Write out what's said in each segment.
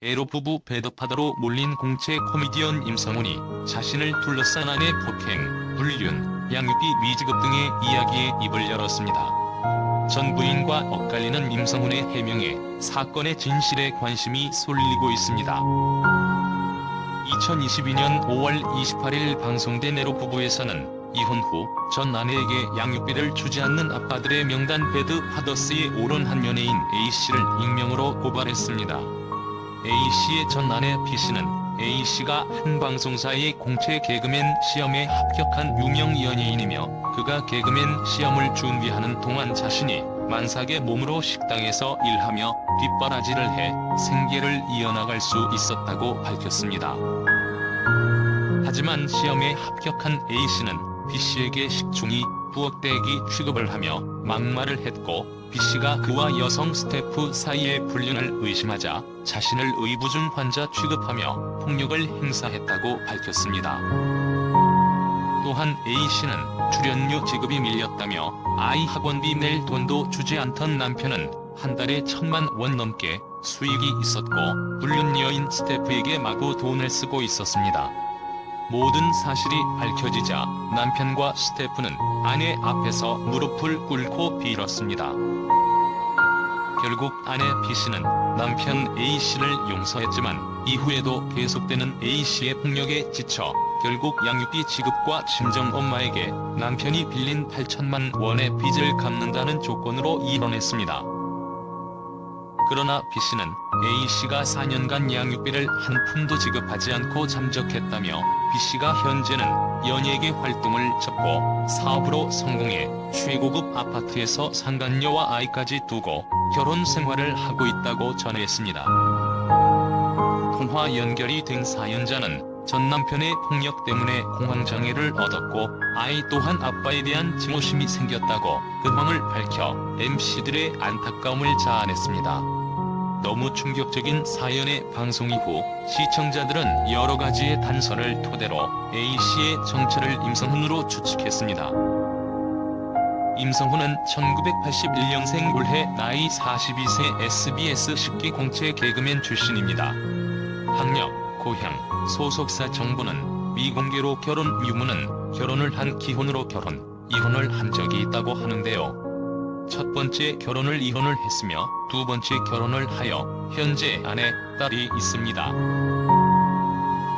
애로 부부 배드파더로 몰린 공채 코미디언 임성훈이 자신을 둘러싼 아내 폭행, 불륜, 양육비 미지급 등의 이야기에 입을 열었습니다. 전 부인과 엇갈리는 임성훈의 해명에 사건의 진실에 관심이 쏠리고 있습니다. 2022년 5월 28일 방송된 애로 부부에서는 이혼 후 전 아내에게 양육비를 주지 않는 아빠들의 명단 배드파더스에 오른 한 연예인 A씨를 익명으로 고발했습니다. A씨의 전 아내 B씨는 A씨가 한 방송사의 공채 개그맨 시험에 합격한 유명 연예인이며 그가 개그맨 시험을 준비하는 동안 자신이 만삭의 몸으로 식당에서 일하며 뒷바라지를 해 생계를 이어나갈 수 있었다고 밝혔습니다. 하지만 시험에 합격한 A씨는 B씨에게 식중이 부엌대기 취급을 하며 막말을 했고 B씨가 그와 여성 스태프 사이의 불륜을 의심하자 자신을 의부중 환자 취급하며 폭력을 행사했다고 밝혔습니다. 또한 A씨는 출연료 지급이 밀렸다며 아이 학원비 낼 돈도 주지 않던 남편은 한 달에 1,000만 원 넘게 수익이 있었고 불륜 여인 스태프에게 마구 돈을 쓰고 있었습니다. 모든 사실이 밝혀지자 남편과 스태프는 아내 앞에서 무릎을 꿇고 빌었습니다. 결국 아내 B씨는 남편 A씨를 용서했지만 이후에도 계속되는 A씨의 폭력에 지쳐 결국 양육비 지급과 친정엄마에게 남편이 빌린 8천만 원의 빚을 갚는다는 조건으로 이혼했습니다. 그러나 B씨는 A씨가 4년간 양육비를 한 푼도 지급하지 않고 잠적했다며 B씨가 현재는 연예계 활동을 접고 사업으로 성공해 최고급 아파트에서 상간녀와 아이까지 두고 결혼 생활을 하고 있다고 전했습니다. 통화 연결이 된 사연자는 전 남편의 폭력 때문에 공황장애를 얻었고 아이 또한 아빠에 대한 증오심이 생겼다고 근황을 밝혀 MC들의 안타까움을 자아냈습니다. 너무 충격적인 사연의 방송 이후 시청자들은 여러 가지의 단서를 토대로 A씨의 정체를 임성훈으로 추측했습니다. 임성훈은 1981년생 올해 나이 42세 SBS 10기 공채 개그맨 출신입니다. 학력, 고향, 소속사 정보는 미공개로 결혼 유무는 결혼을 한 기혼으로 결혼, 이혼을 한 적이 있다고 하는데요. 첫 번째 결혼을 이혼을 했으며 두 번째 결혼을 하여 현재 아내, 딸이 있습니다.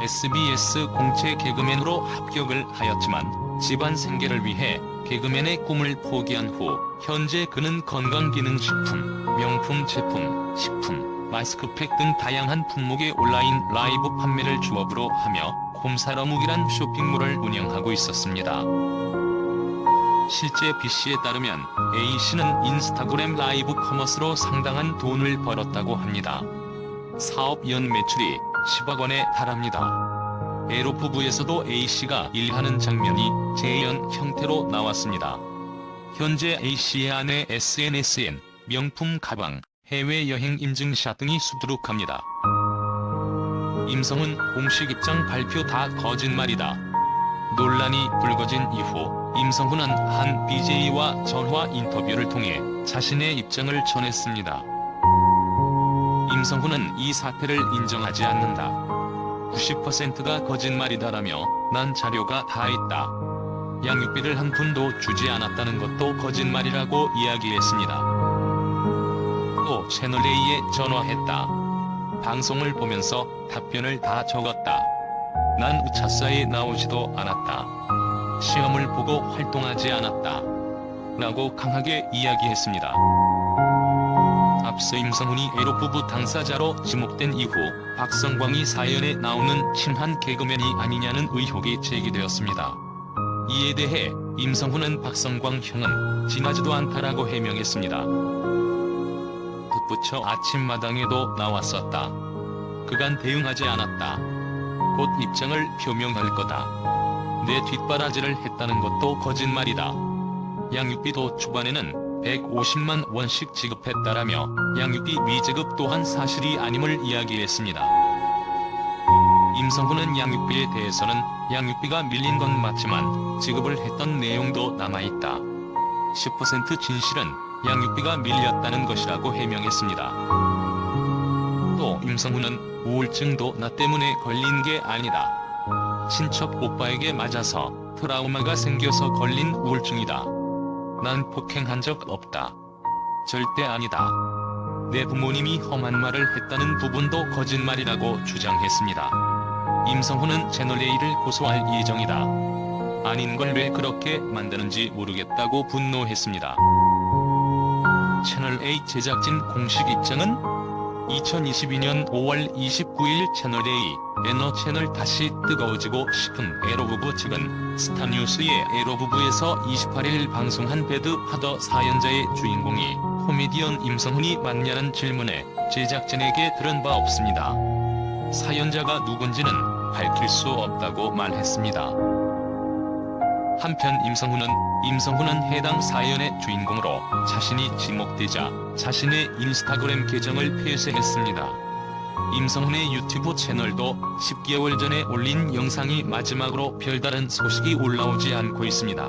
SBS 공채 개그맨으로 합격을 하였지만 집안 생계를 위해 개그맨의 꿈을 포기한 후 현재 그는 건강기능식품, 명품 제품, 식품, 마스크팩 등 다양한 품목의 온라인 라이브 판매를 주업으로 하며 콤사러묵이란 쇼핑몰을 운영하고 있었습니다. 실제 B씨에 따르면 A씨는 인스타그램 라이브 커머스로 상당한 돈을 벌었다고 합니다. 사업 연 매출이 10억 원에 달합니다. 애로 부부에서도 A씨가 일하는 장면이 재연 형태로 나왔습니다. 현재 A씨의 아내 SNS엔 명품 가방, 해외여행 인증샷 등이 수두룩합니다. 임성훈 공식 입장 발표 다 거짓말이다. 논란이 불거진 이후 임성훈은 한 BJ와 전화 인터뷰를 통해 자신의 입장을 전했습니다. 임성훈은 이 사태를 인정하지 않는다. 90%가 거짓말이다라며 난 자료가 다 있다. 양육비를 한 푼도 주지 않았다는 것도 거짓말이라고 이야기했습니다. 또 채널A에 전화했다. 방송을 보면서 답변을 다 적었다. 난 우차사에 나오지도 않았다. 시험을 보고 활동하지 않았다. 라고 강하게 이야기했습니다. 앞서 임성훈이 애로 부부 당사자로 지목된 이후 박성광이 사연에 나오는 친한 개그맨이 아니냐는 의혹이 제기되었습니다. 이에 대해 임성훈은 박성광 형은 지나지도 않다라고 해명했습니다. 덧붙여 아침마당에도 나왔었다. 그간 대응하지 않았다. 곧 입장을 표명할 거다. 내 뒷바라지를 했다는 것도 거짓말이다. 양육비도 초반에는 150만 원씩 지급했다라며 양육비 미지급 또한 사실이 아님을 이야기했습니다. 임성훈은 양육비에 대해서는 양육비가 밀린 건 맞지만 지급을 했던 내용도 남아있다. 10% 진실은 양육비가 밀렸다는 것이라고 해명했습니다. 또 임성훈은 우울증도 나 때문에 걸린 게 아니다. 친척 오빠에게 맞아서 트라우마가 생겨서 걸린 우울증이다. 난 폭행한 적 없다. 절대 아니다. 내 부모님이 험한 말을 했다는 부분도 거짓말이라고 주장했습니다. 임성훈은 채널A를 고소할 예정이다. 아닌 걸 왜 그렇게 만드는지 모르겠다고 분노했습니다. 채널A 제작진 공식 입장은 2022년 5월 29일 채널A 에너채널 다시 뜨거워지고 싶은 에러부부 측은 스타뉴스의 에러부부에서 28일 방송한 배드파더 사연자의 주인공이 코미디언 임성훈이 맞냐는 질문에 제작진에게 들은 바 없습니다. 사연자가 누군지는 밝힐 수 없다고 말했습니다. 한편 임성훈은 해당 사연의 주인공으로 자신이 지목되자 자신의 인스타그램 계정을 폐쇄했습니다. 임성훈의 유튜브 채널도 10개월 전에 올린 영상이 마지막으로 별다른 소식이 올라오지 않고 있습니다.